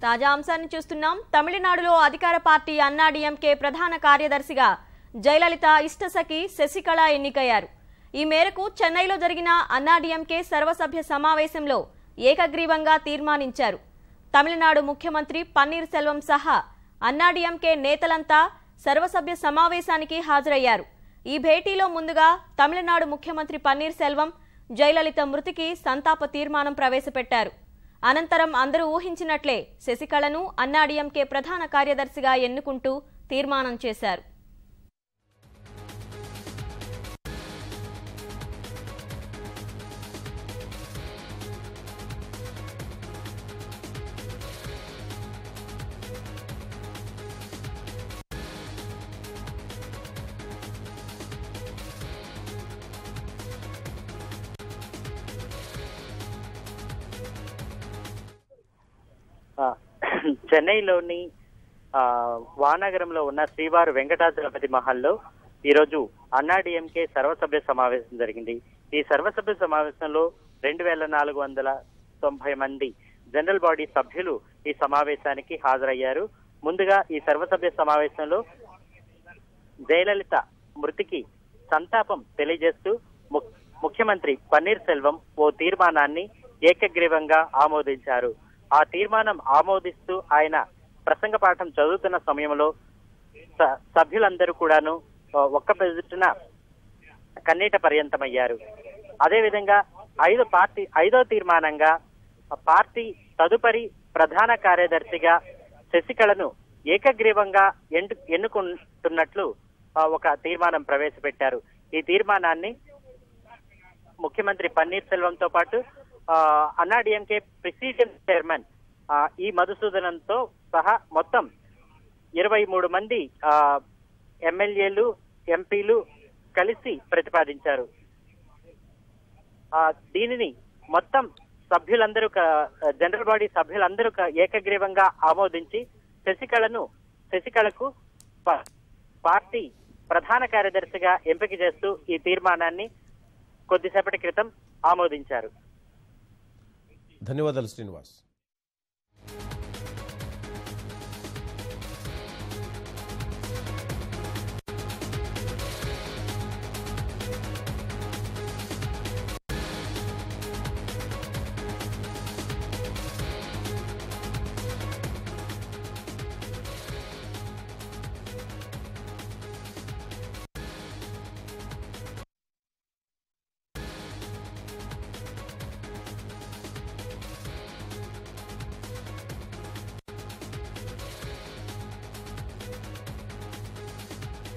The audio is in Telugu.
తాజా అంశాన్ని చూస్తున్నాం. తమిళనాడులో అధికార పార్టీ అన్నాడీఎంకే ప్రధాన కార్యదర్శిగా జయలలిత ఇష్టసఖి శశికళ ఎన్నికయ్యారు. ఈ మేరకు చెన్నైలో జరిగిన అన్నాడీఎంకే సర్వసభ్య సమావేశంలో ఏకగ్రీవంగా తీర్మానించారు. తమిళనాడు ముఖ్యమంత్రి పన్నీర్ సెల్వం సహా అన్నాడీఎంకే నేతలంతా సర్వసభ్య సమావేశానికి హాజరయ్యారు. ఈ భేటీలో ముందుగా తమిళనాడు ముఖ్యమంత్రి పన్నీర్ సెల్వం జయలలిత మృతికి సంతాప తీర్మానం ప్రవేశపెట్టారు. అనంతరం అందరూ ఊహించినట్లే శశికళను అన్నాడీఎంకే ప్రధాన కార్యదర్శిగా ఎన్నుకుంటూ తీర్మానం చేశారు. చెన్నైలోని వానగరంలో ఉన్న శ్రీవారు వెంకటాచలపతి మహల్లో ఈరోజు అన్నాడీఎంకే సర్వసభ్య సమావేశం జరిగింది. ఈ సర్వసభ్య సమావేశంలో 2490 మంది జనరల్ బాడీ సభ్యులు ఈ సమావేశానికి హాజరయ్యారు. ముందుగా ఈ సర్వసభ్య సమావేశంలో జయలలిత మృతికి సంతాపం తెలియజేస్తూ ముఖ్యమంత్రి పన్నీర్ సెల్వం ఓ తీర్మానాన్ని ఏకగ్రీవంగా ఆమోదించారు. ఆ తీర్మానం ఆమోదిస్తూ ఆయన ప్రసంగ పాఠం చదువుతున్న సమయంలో సభ్యులందరూ కూడాను ఒక్క పెజున కన్నీట పర్యంతమయ్యారు. అదేవిధంగా ఐదో తీర్మానంగా పార్టీ తదుపరి ప్రధాన కార్యదర్శిగా శశికళను ఏకగ్రీవంగా ఎన్నుకుంటున్నట్లు ఒక తీర్మానం ప్రవేశపెట్టారు. ఈ తీర్మానాన్ని ముఖ్యమంత్రి పన్నీర్ సెల్వంతో పాటు అన్నాడీఎంకే ప్రెసిడెంట్ చైర్మన్ ఈ మధుసూదనంతో సహా మొత్తం 23 మంది ఎమ్మెల్యేలు ఎంపీలు కలిసి ప్రతిపాదించారు. దీనిని మొత్తం సభ్యులందరూ జనరల్ బాడీ సభ్యులందరూ ఏకగ్రీవంగా ఆమోదించి శశికళకు పార్టీ ప్రధాన కార్యదర్శిగా ఎంపిక చేస్తూ ఈ తీర్మానాన్ని కొద్దిసేపటి క్రితం ఆమోదించారు. ధన్యవాదాలు శ్రీనివాస్.